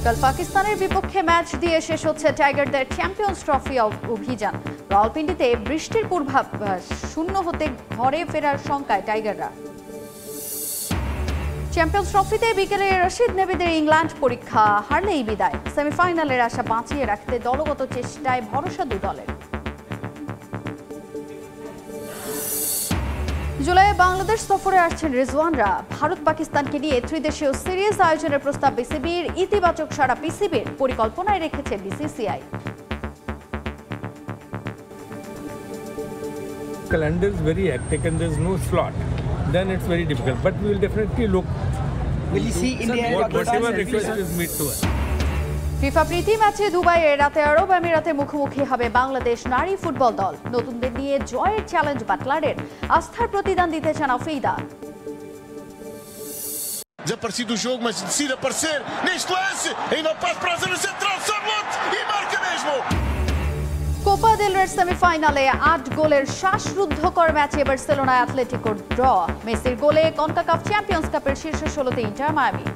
কাল পাকিস্তানের বিপক্ষে ম্যাচ দিয়ে শেষ হচ্ছে টাইগারদের চ্যাম্পিয়ন্স ট্রফি অভিযান। রাওয়ালপিন্ডিতে বৃষ্টির পূর্বাভাস, শূন্য হতে ঘরে ফেরার শঙ্কায় টাইগাররা। চ্যাম্পিয়ন্স ট্রফিতে বিকেলে রশিদ নেবিদের ইংল্যান্ড পরীক্ষা, হারলেই বিদায়। সেমিফাইনালের আশা বাঁচিয়ে রাখতে দলগত চেষ্টায় ভরসা দু দলের। জুলাইয়ে বাংলাদেশ সফরে আসছেন রিজওয়ানরা। ভারত পাকিস্তানকে নিয়ে ত্রিদেশীয় সিরিজ আয়োজনের প্রস্তাব বিসিবির, ইতিবাচক সাড়া পিসিবির, পরিকল্পনায় রেখেছে BCCI. Calendar is very hectic and there's no slot. Then it's very difficult. But we will definitely look. Will you see India? Whatever request is made to us. FIFA প্রীতি ম্যাচে দুবাইয়ে রাতে আরব আমিরাতের মুখোমুখি হবে বাংলাদেশ নারী ফুটবল দল। নতুনদের নিয়ে জয়ের চ্যালেঞ্জ বাটলারের, আস্থার প্রতিদান দিতে চান Afrida. Desaparecido do jogo, mas decide aparecer neste lance. Ainda passe para a zona central, Sarlote e marca mesmo. Copa del রের সেমিফাইনালে 8 গোলের শ্বাসরুদ্ধকর ম্যাচে বার্সেলোনায় অ্যাটলেটিকোর ড্র। মেসির গোলে কনকাকাফ চ্যাম্পিয়ন্স কাপের শীর্ষ 16তে ইন্টার মায়ামি।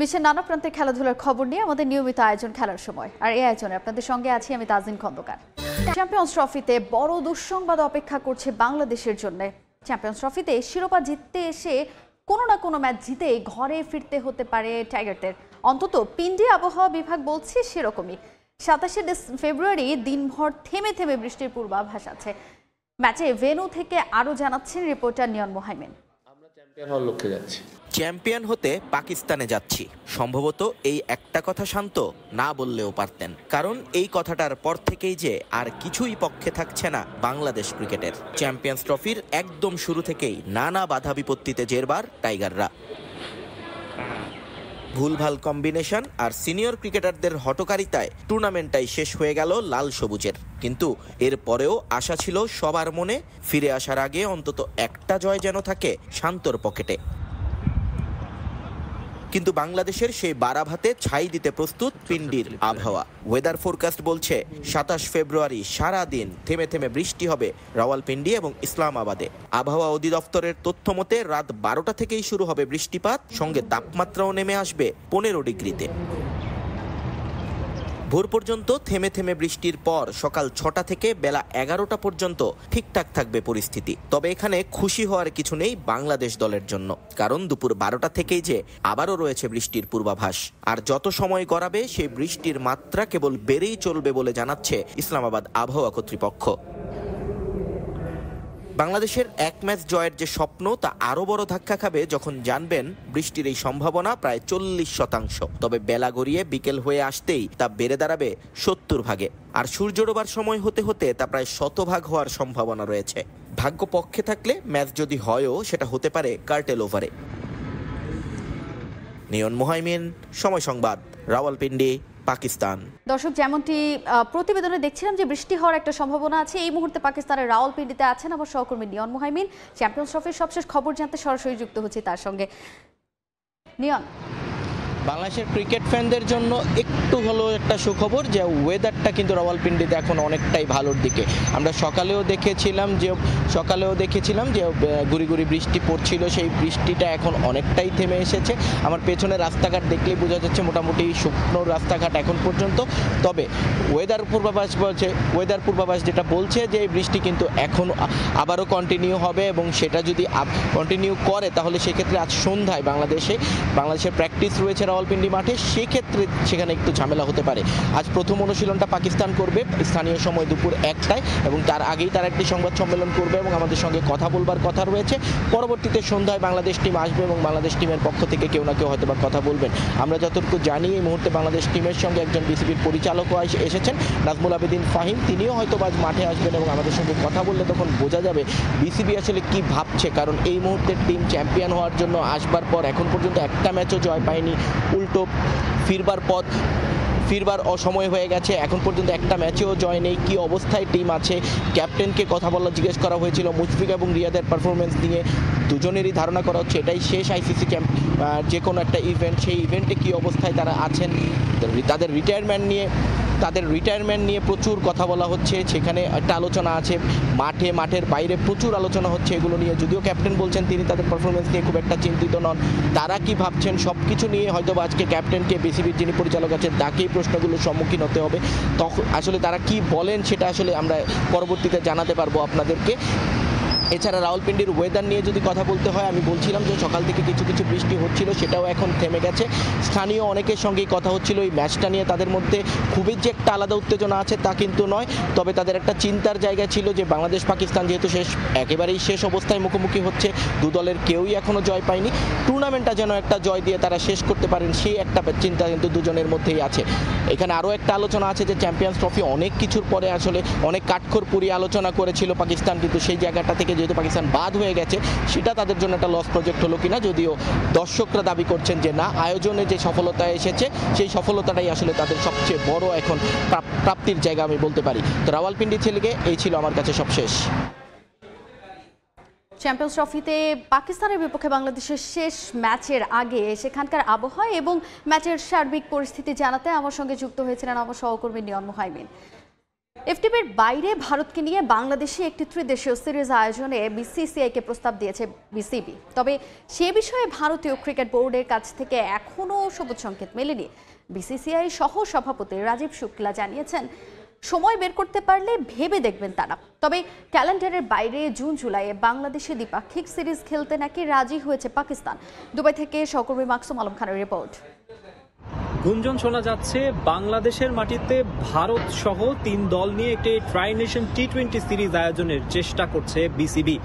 বিশ্বের নানা প্রান্তের খেলাধুলার খবর নিয়ে আমাদের নিয়মিত আয়োজন খেলার সময়, আর এই আয়োজনে আপনাদের সঙ্গে আছি আমি তাজিন খন্দকার। চ্যাম্পিয়ন্স ট্রফিতে বড় দুঃসংবাদ অপেক্ষা করছে বাংলাদেশের জন্য। চ্যাম্পিয়ন্স ট্রফিতে শিরোপা জিততে এসে কোনো না কোনো ম্যাচ জিতে ঘরে ফিরতে হতে পারে টাইগারদের। অন্তত পিন্ডি আবহাওয়া বিভাগ বলছে সেরকমই। 27 ফেব্রুয়ারি দিনভর থেমে থেমে বৃষ্টির পূর্বাভাস আছে। ম্যাচে ভেন্যু থেকে আরও জানাচ্ছেন রিপোর্টার নিয়ন মোহাইমেন। চ্যাম্পিয়ন হতে পাকিস্তানে যাচ্ছি, সম্ভবত এই একটা কথা শান্ত না বললেও পারতেন, কারণ এই কথাটার পর থেকেই যে আর কিছুই পক্ষে থাকছে না বাংলাদেশ ক্রিকেটের। চ্যাম্পিয়ন্স ট্রফির একদম শুরু থেকেই নানা বাধা বিপত্তিতে জেরবার টাইগাররা। ভুলভাল কম্বিনেশন আর সিনিয়র ক্রিকেটারদের হটকারিতায় টুর্নামেন্টটাই শেষ হয়ে গেল লাল সবুজের। কিন্তু এর পরেও আশা ছিল সবার মনে, ফিরে আসার আগে অন্তত একটা জয় যেন থাকে শান্তর পকেটে। কিন্তু বাংলাদেশের সেই বারাভাতে ছাই দিতে প্রস্তুত পিন্ডির আবহাওয়া। ওয়েদার ফোরকাস্ট বলছে 27 ফেব্রুয়ারি সারা দিন থেমে থেমে বৃষ্টি হবে রাওয়ালপিন্ডি এবং ইসলামাবাদে। আবহাওয়া অধিদপ্তরের তথ্য মতে রাত 12টা থেকেই শুরু হবে বৃষ্টিপাত, সঙ্গে তাপমাত্রাও নেমে আসবে 15 ডিগ্রিতে। ভোর পর্যন্ত থেমে থেমে বৃষ্টির পর সকাল 6টা থেকে বেলা 11টা পর্যন্ত ঠিকঠাক থাকবে পরিস্থিতি। তবে এখানে খুশি হওয়ার কিছু নেই বাংলাদেশ দলের জন্য, কারণ দুপুর 12টা থেকেই যে আবারও রয়েছে বৃষ্টির পূর্বাভাস। আর যত সময় গড়াবে সেই বৃষ্টির মাত্রা কেবল বেড়েই চলবে বলে জানাচ্ছে ইসলামাবাদ আবহাওয়া কর্তৃপক্ষ। বাংলাদেশের এক ম্যাচ জয়ের যে স্বপ্ন তা আরো বড় ধাক্কা খাবে যখন জানবেন বৃষ্টির এই সম্ভাবনা প্রায় 40%। তবে বেলা গড়িয়ে বিকেল হয়ে আসতেই তা বেড়ে দাঁড়াবে 70 ভাগে, আর সূর্য ডোবার সময় হতে হতে তা প্রায় 100 ভাগ হওয়ার সম্ভাবনা রয়েছে। ভাগ্য পক্ষে থাকলে ম্যাচ যদি হয়ও সেটা হতে পারে কার্টেল ওভারে। নিয়ন মোহাইমিন, সময় সংবাদ, রাওয়ালপিন্ডি, পাকিস্তান। দর্শক, যেমনটি প্রতিবেদনে দেখছিলাম যে বৃষ্টি হওয়ার একটা সম্ভাবনা আছে। এই মুহূর্তে পাকিস্তানের রাওয়ালপিন্ডিতে আছেন আমার সহকর্মী নিয়ন মোহাইমিন। চ্যাম্পিয়ন্স ট্রফির সবশেষ খবর জানতে সরাসরি যুক্ত হচ্ছে তার সঙ্গে। নিয়ন, বাংলাদেশের ক্রিকেট ফ্যানদের জন্য একটু হলেও একটা সুখবর যে ওয়েদারটা কিন্তু রাওয়ালপিন্ডিতে এখন অনেকটাই ভালোর দিকে। আমরা সকালেও দেখেছিলাম যে গুড়ি গুড়ি বৃষ্টি পড়ছিল, সেই বৃষ্টিটা এখন অনেকটাই থেমে এসেছে। আমার পেছনে রাস্তাঘাট দেখলেই বোঝা যাচ্ছে মোটামুটি শুকনো রাস্তাঘাট এখন পর্যন্ত। তবে ওয়েদার পূর্বাভাস যেটা বলছে যে এই বৃষ্টি কিন্তু এখন আবারও কন্টিনিউ হবে, এবং সেটা যদি কন্টিনিউ করে তাহলে সেক্ষেত্রে আজ সন্ধ্যায় বাংলাদেশের প্র্যাকটিস রয়েছে রাওয়ালপিন্ডি মাঠে, সেক্ষেত্রে সেখানে একটু ঝামেলা হতে পারে। আজ প্রথম অনুশীলনটা পাকিস্তান করবে স্থানীয় সময় দুপুর 1টায়, এবং তার আগেই তারা একটি সংবাদ সম্মেলন করবে এবং আমাদের সঙ্গে কথা বলবার কথা রয়েছে। পরবর্তীতে সন্ধ্যায় বাংলাদেশ টিম আসবে এবং বাংলাদেশ টিমের পক্ষ থেকে কেউ না কেউ হয়তো বা কথা বলবেন। আমরা যতটুকু জানি এই মুহূর্তে বাংলাদেশ টিমের সঙ্গে একজন বিসিবির পরিচালকও এসেছেন, নাজমুল আবেদিন ফাহিম, তিনিও হয়তো আজ মাঠে আসবেন এবং আমাদের সঙ্গে কথা বললে তখন বোঝা যাবে বিসিবি আসলে কি ভাবছে। কারণ এই মুহূর্তে টিম চ্যাম্পিয়ন হওয়ার জন্য আসবার পর এখন পর্যন্ত একটা ম্যাচও জয় পায়নি, উল্টো ফিরবার অসময় হয়ে গেছে। এখন পর্যন্ত একটা ম্যাচেও জয় নেই। কি অবস্থায় টিম আছে, ক্যাপ্টেনকে কথা বলা জিজ্ঞেস করা হয়েছিল মুশফিক এবং রিয়াদের পারফরমেন্স নিয়ে। দুজনেরই ধারণা করা হচ্ছে এটাই শেষ আইসিসি ক্যাম্প, যে কোনো একটা ইভেন্ট। সেই ইভেন্টে কি অবস্থায় তারা আছেন, তাদের রিটায়ারমেন্ট নিয়ে প্রচুর কথা বলা হচ্ছে। সেখানে একটা আলোচনা আছে, মাঠের বাইরে প্রচুর আলোচনা হচ্ছে এগুলো নিয়ে। যদিও ক্যাপ্টেন বলছেন তিনি তাদের পারফরমেন্স নিয়ে খুব একটা চিন্তিত নন। তারা কি ভাবছেন সব কিছু নিয়ে হয়তো আজকে ক্যাপ্টেনকে, বিসিবির যিনি পরিচালক আছেন, তাকেই প্রশ্নগুলোর সম্মুখীন হতে হবে। তখন আসলে তারা কি বলেন সেটা আসলে আমরা পরবর্তীতে জানাতে পারবো আপনাদেরকে। এছাড়া রাওয়ালপিন্ডির ওয়েদার নিয়ে যদি কথা বলতে হয়, আমি বলছিলাম যে সকাল থেকে কিছু কিছু বৃষ্টি হচ্ছিল, সেটাও এখন থেমে গেছে। স্থানীয় অনেকের সঙ্গেই কথা হচ্ছিল এই ম্যাচটা নিয়ে। তাদের মধ্যে খুবই যে একটা আলাদা উত্তেজনা আছে তা কিন্তু নয়, তবে তাদের একটা চিন্তার জায়গা ছিল যে বাংলাদেশ পাকিস্তান যেহেতু একেবারেই শেষ অবস্থায় মুখোমুখি হচ্ছে, দু দলের কেউই এখনও জয় পায়নি, টুর্নামেন্টটা যেন একটা জয় দিয়ে তারা শেষ করতে পারেন সেই একটা চিন্তা কিন্তু দুজনের মধ্যেই আছে। এখানে আরও একটা আলোচনা আছে যে চ্যাম্পিয়ন্স ট্রফি অনেক কিছুর পরে আসলে অনেক কাঠখড় পুড়িয়ে আলোচনা করেছিল পাকিস্তান, কিন্তু সেই জায়গাটা থেকে যেহেতু পাকিস্তান বাদ হয়ে গেছে, সেটা তাদের জন্য একটা লস প্রজেক্ট হলো কিনা। যদিও দর্শকরা দাবি করছেন যে না, আয়োজনে যে সফলতা এসেছে সেই সফলতাটাই আসলে তাদের সবচেয়ে বড় এখন প্রাপ্তির জায়গা আমি বলতে পারি। তো রাওয়ালপিন্ডি ছেলেকে এই ছিল আমার কাছে সবশেষ। চ্যাম্পিয়ন্স ট্রফিতে পাকিস্তানের বিপক্ষে বাংলাদেশের শেষ ম্যাচের আগে সেখানকার আবহাওয়া এবং ম্যাচের সার্বিক পরিস্থিতি জানাতে আমার সঙ্গে যুক্ত হয়েছিলেন আমার সহকর্মী নিয়ন মুহাইমিন। এফটিপির বাইরে ভারতকে নিয়ে বাংলাদেশে একটি ত্রিদেশীয় সিরিজ আয়োজনে বিসিসিআইকে প্রস্তাব দিয়েছে বিসিবি। তবে সে বিষয়ে ভারতীয় ক্রিকেট বোর্ডের কাছ থেকে এখনও সবুজ সংকেত মেলেনি। বিসিসিআই সহ সভাপতি রাজীব শুক্লা জানিয়েছেন সময় বের করতে পারলে ভেবে দেখবেন তারা। তবে ক্যালেন্ডারের বাইরে জুন জুলাইয়ে বাংলাদেশে দ্বিপাক্ষিক সিরিজ খেলতে নাকি রাজি হয়েছে পাকিস্তান। দুবাই থেকে সহকর্মী মাকসুম আলম খানের রিপোর্ট। গুঞ্জন শোনা যাচ্ছে বাংলাদেশের মাটিতে ভারত সহ 3 দল নিয়ে একটি ট্রাই নেশন টি-20 সিরিজ আয়োজনের চেষ্টা করছে বিসিবি,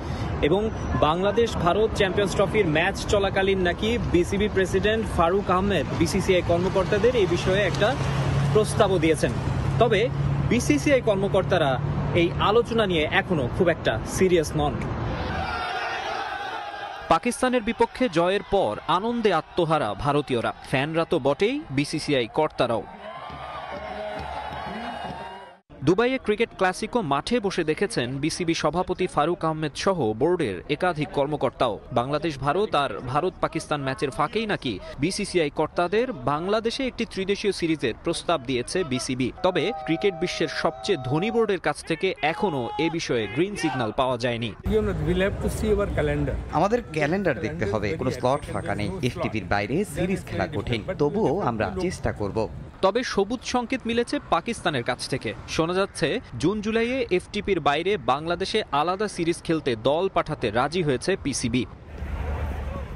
এবং বাংলাদেশ ভারত চ্যাম্পিয়ন্স ট্রফির ম্যাচ চলাকালীন নাকি BCB president Faruque Ahmed BCCI কর্মকর্তাদের এই বিষয়ে একটা প্রস্তাবও দিয়েছেন। তবে বিসিসিআই কর্মকর্তারা এই আলোচনা নিয়ে এখনো খুব একটা সিরিয়াস নন। পাকিস্তানের বিপক্ষে জয়ের পর আনন্দে আত্মহারা ভারতীয়রা, ফ্যানরা তো বটেই, বিসিসিআই কর্তারাও। দুবাইয়ে ক্রিকেট ক্লাসিকো মাঠে বসে দেখেছেন বিসিবি সভাপতি ফারুক আহমেদ সহ বোর্ডের একাধিক কর্মকর্তাও। বাংলাদেশ ভারত আর ভারত পাকিস্তান ম্যাচের ফাঁকেই নাকি বিসিসিআই কর্তাদের বাংলাদেশে একটি ত্রিদেশীয় সিরিজের প্রস্তাব দিয়েছে বিসিবি। তবে ক্রিকেট বিশ্বের সবচেয়ে ধনী বোর্ডের কাছ থেকে এখনো এ বিষয়ে গ্রিন সিগন্যাল পাওয়া যায়নি। আমাদের ক্যালেন্ডার দেখতে হবে, কোনো স্লট ফাঁকা নেই। এফটিপির বাইরে সিরিজ খেলা কঠিন, তবুও আমরা চেষ্টা করব। তবে সবুজ সংকেত মিলেছে পাকিস্তানের কাছ থেকে। শোনা যাচ্ছে জুন জুলাইয়ে এফটিপির বাইরে বাংলাদেশে আলাদা সিরিজ খেলতে দল পাঠাতে রাজি হয়েছে পিসিবি।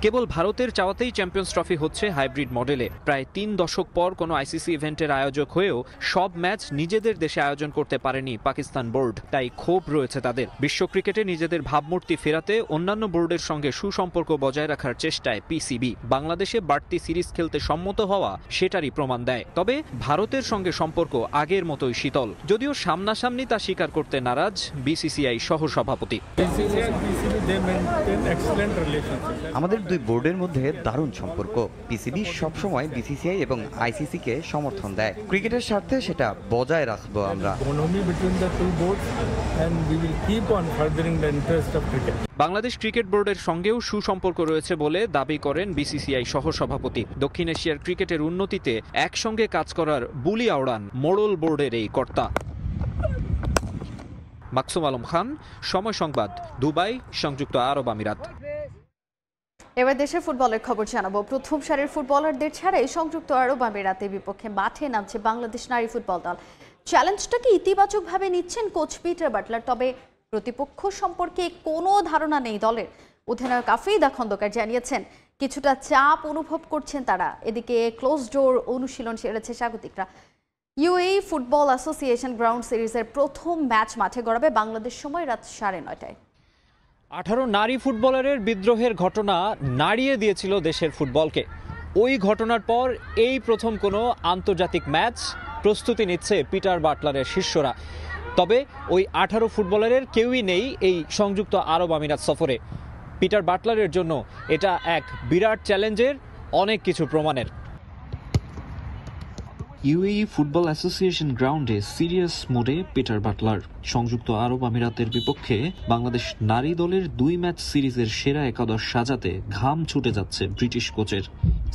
কেবল ভারতের চাওয়াতেই চ্যাম্পিয়ন্স ট্রফি হচ্ছে হাইব্রিড মডেলে। প্রায় 3 দশক পর কোনো আইসিসি ইভেন্টের আয়োজক হয়েও সব ম্যাচ নিজেদের দেশে আয়োজন করতে পারেনি পাকিস্তান বোর্ড, তাই ক্ষোভ রয়েছে তাদের। বিশ্ব ক্রিকেটে নিজেদের ভাবমূর্তি ফেরাতে অন্যান্য বোর্ডের সঙ্গে সুসম্পর্ক বজায় রাখার চেষ্টায় পিসিবি। বাংলাদেশে বাড়তি সিরিজ খেলতে সম্মত হওয়া সেটারই প্রমাণ দেয়। তবে ভারতের সঙ্গে সম্পর্ক আগের মতোই শীতল, যদিও সামনাসামনি তা স্বীকার করতে নারাজ বিসিসিআই সহ সভাপতি। আমাদের দুই বোর্ডের মধ্যে দারুণ সম্পর্ক। পিসিবি সবসময় বিসিসিআই এবং আইসিসি কে সমর্থন দেয়। ক্রিকেটের স্বার্থে সেটা বজায় রাখবো আমরা। বাংলাদেশ ক্রিকেট বোর্ডের সঙ্গেও সুসম্পর্ক রয়েছে বলে দাবি করেন বিসিসিআই সহ সভাপতি। দক্ষিণ এশিয়ার ক্রিকেটের উন্নতিতে একসঙ্গে কাজ করার বুলি আওড়ান মোড়ল বোর্ডের এই কর্তা। মাকসুম আলম খান, সময় সংবাদ, দুবাই, সংযুক্ত আরব আমিরাত। এবার দেশের ফুটবলের খবর জানাবো। প্রথম সারির ফুটবলারদের ছাড়াই সংযুক্ত আরব আমিরাতের বিপক্ষে মাঠে নামছে বাংলাদেশ নারী ফুটবল দল। চ্যালেঞ্জটাকে ইতিবাচকভাবে নিচ্ছেন কোচ পিটার বাটলার, তবে প্রতিপক্ষ সম্পর্কে কোনো ধারণা নেই দলের। অধিনায়ক আফ্রিদা খন্দকার জানিয়েছেন কিছুটা চাপ অনুভব করছেন তারা। এদিকে ক্লোজ ডোর অনুশীলন সেরেছে স্বাগতিকরা। ইউএই ফুটবল অ্যাসোসিয়েশন গ্রাউন্ড সিরিজের প্রথম ম্যাচ মাঠে গড়াবে বাংলাদেশ সময় রাত 9:30টায়। 18 নারী ফুটবলারের বিদ্রোহের ঘটনা নাড়িয়ে দিয়েছিল দেশের ফুটবলকে। ওই ঘটনার পর এই প্রথম কোনো আন্তর্জাতিক ম্যাচ প্রস্তুতি নিচ্ছে পিটার বাটলারের শিষ্যরা। তবে ওই 18 ফুটবলারের কেউই নেই এই সংযুক্ত আরব আমিরাত সফরে। পিটার বাটলারের জন্য এটা এক বিরাট চ্যালেঞ্জের, অনেক কিছু প্রমাণের। ইউএই ফুটবল অ্যাসোসিয়েশন গ্রাউন্ডে সিরিয়াস মোডে পিটার বাটলার। সংযুক্ত আরব আমিরাতের বিপক্ষে বাংলাদেশ নারী দলের 2 ম্যাচ সিরিজের সেরা একাদশ সাজাতে ঘাম ছুটে যাচ্ছে ব্রিটিশ কোচের।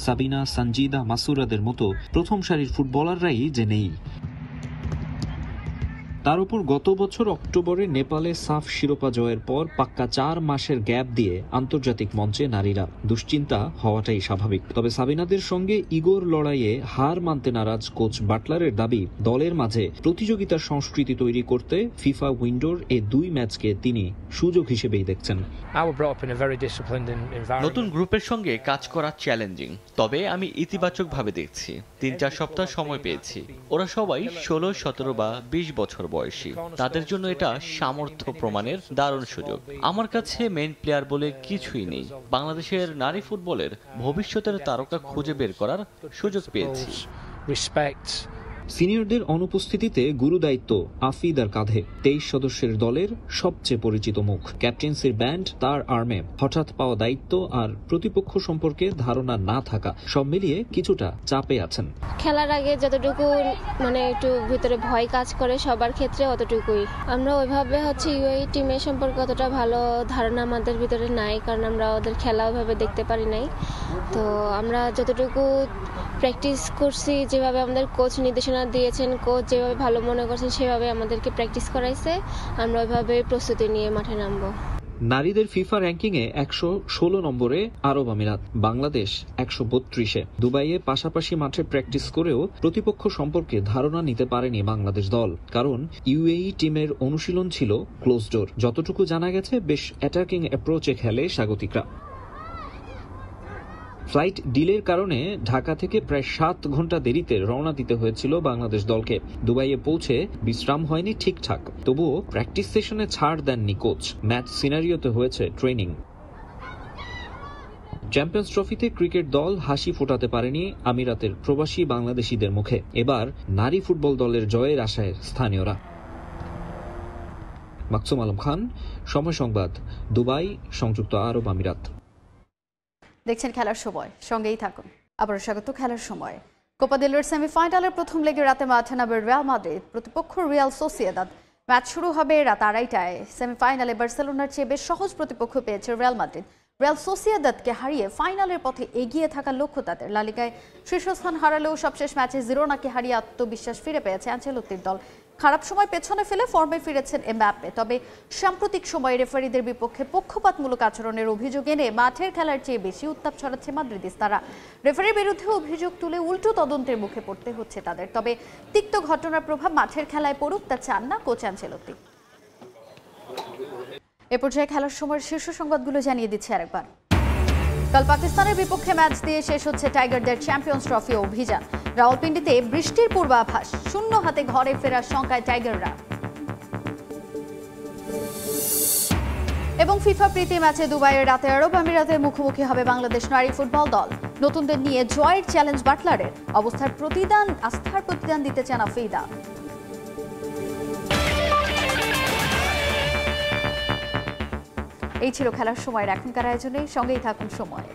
সাবিনা, সঞ্জিদা, মাসুরাদের মতো প্রথম সারির ফুটবলাররাই যে নেই। তার উপর গত বছর অক্টোবরে নেপালে সাফ শিরোপা জয়ের পর পাক্কা 4 মাসের গ্যাপ দিয়ে আন্তর্জাতিক মঞ্চে নারীরা, দুশ্চিন্তা হওয়াটাই স্বাভাবিক। তবে সাবিনাদের সঙ্গে ইগোর লড়াইয়ে হার মানতে নারাজ কোচ বাটলারের দাবি, দলের মাঝে প্রতিযোগিতার সংস্কৃতি তৈরি করতে ফিফা উইন্ডোর এই 2 ম্যাচকে তিনি সুযোগ হিসেবেই দেখছেন। নতুন গ্রুপের সঙ্গে কাজ করা চ্যালেঞ্জিং, তবে আমি ইতিবাচকভাবে দেখছি। 3-4 সপ্তাহ সময় পেয়েছি। ওরা সবাই 16, 17 বা 20 বছর বয়সী। তাদের জন্য এটা সামর্থ্য প্রমাণের দারুণ সুযোগ। আমার কাছে মেইন প্লেয়ার বলে কিছুই নেই। বাংলাদেশের নারী ফুটবলের ভবিষ্যতের তারকা খুঁজে বের করার সুযোগ পেয়েছি। সিনিয়রদের অনুপস্থিতিতে গুরু দায়িত্ব আফিদার কাঁধে। 23 সদস্যের দলের সবচেয়ে পরিচিত মুখ, ক্যাপ্টেন্সির ব্যান্ড তার আর্মে। হঠাৎ পাওয়া দায়িত্ব আর প্রতিপক্ষ সম্পর্কে ধারণা না থাকা, সব মিলিয়ে কিছুটা চাপে আছেন। খেলার আগে যতটুকু একটু ভিতরে ভয় কাজ করে সবার ক্ষেত্রে অতটুকুই। আমরা ওইভাবে ইউএই টিমের সম্পর্কে অতটা ভালো ধারণা আমাদের ভিতরে নাই, কারণ আমরা ওদের খেলা ওইভাবে দেখতে পারি নাই। তো আমরা যতটুকু প্র্যাকটিস করছি, যেভাবে আমাদের কোচ নির্দেশনা দিয়েছেন, কোচ যেভাবে ভালো মনে করছেন সেভাবে আমাদেরকে প্র্যাকটিস করাইছে। আমরা ওইভাবে প্রস্তুতি নিয়ে মাঠে নামবো। নারীদের ফিফা র্যাঙ্কিংয়ে 116 নম্বরে আরব আমিরাত, বাংলাদেশ 132-এ। দুবাইয়ে পাশাপাশি মাঠে প্র্যাকটিস করেও প্রতিপক্ষ সম্পর্কে ধারণা নিতে পারেনি বাংলাদেশ দল, কারণ ইউএই টিমের অনুশীলন ছিল ক্লোজ ডোর। যতটুকু জানা গেছে, বেশ অ্যাটাকিং অ্যাপ্রোচে খেলে স্বাগতিকরা। ফ্লাইট ডিলের কারণে ঢাকা থেকে প্রায় 7 ঘন্টা দেরিতে রওনা দিতে হয়েছিল বাংলাদেশ দলকে। দুবাইয়ে পৌঁছে বিশ্রাম হয়নি ঠিকঠাক, তবুও প্র্যাকটিস সেশনে ছাড় দেননি কোচ। ম্যাচ সিনারিওতে হয়েছে ট্রেনিং। চ্যাম্পিয়ন্স ট্রফিতে ক্রিকেট দল হাসি ফোটাতে পারেনি আমিরাতের প্রবাসী বাংলাদেশিদের মুখে। এবার নারী ফুটবল দলের জয়ের আশায় স্থানীয়রা। মাকসুম আলম খান, সময় সংবাদ, দুবাই, সংযুক্ত আরব আমিরাত। দেখছেন খেলার সময়, সঙ্গেই থাকুন। আবারও স্বাগত খেলার সময়। কোপা দেল রের সেমিফাইনালের প্রথম লেগে রাতে মাঠে নামবে রিয়াল মাদ্রিদ, প্রতিপক্ষ রিয়াল সোসিয়েদাদ। ম্যাচ শুরু হবে রাত 2:30টায়। সেমিফাইনালে বার্সেলোনার চেয়ে বেশ সহজ প্রতিপক্ষ পেয়েছে রিয়াল মাদ্রিদ। রিয়াল সোসিয়েদাদকে হারিয়ে ফাইনালের পথে এগিয়ে থাকার লক্ষ্য তাদের। লা লিগায় শীর্ষস্থান হারালেও সবশেষ ম্যাচে জিরোনাকে হারিয়ে আত্মবিশ্বাস ফিরে পেয়েছে আনচেলত্তির দল। খারাপ সময় পেছনে ফেলে ফর্মে ফিরেছেন এমবাপ্পে। তবে সাম্প্রতিক সময়ে রেফারিদের বিপক্ষে পক্ষপাতমূলক আচরণের অভিযোগ এনে মাঠের খেলার চেয়ে বেশি উত্তাপ ছড়াচ্ছে মাদ্রিদিস্তারা। রেফারির বিরুদ্ধে অভিযোগ তুলে উল্টো তদন্তের মুখে পড়তে হচ্ছে তাদের। তবে তিক্ত ঘটনার প্রভাব মাঠের খেলায় পড়ুক তা চান না কোচ আনচেলত্তি। এ পর্যায়ে খেলার সময়ের শীর্ষ সংবাদগুলো জানিয়ে দিচ্ছে আরেকবার। কাল পাকিস্তানের বিপক্ষে ম্যাচ দিয়ে শেষ হচ্ছে টাইগারদের চ্যাম্পিয়ন্স ট্রফি অভিযান। রাওয়ালপিন্ডিতে বৃষ্টির পূর্বাভাস, শূন্য হাতে ঘরে ফেরার শঙ্কায় টাইগাররা। এবং ফিফা প্রীতি ম্যাচে দুবাইয়ের রাতে আরব আমিরাতের মুখোমুখি হবে বাংলাদেশ নারী ফুটবল দল। নতুনদের নিয়ে জয়ের চ্যালেঞ্জ বাটলারের, আস্থার প্রতিদান দিতে চান আফিদা। এই ছিল খেলার সময়ের এখনকার আয়োজনে, সঙ্গেই থাকুন সময়।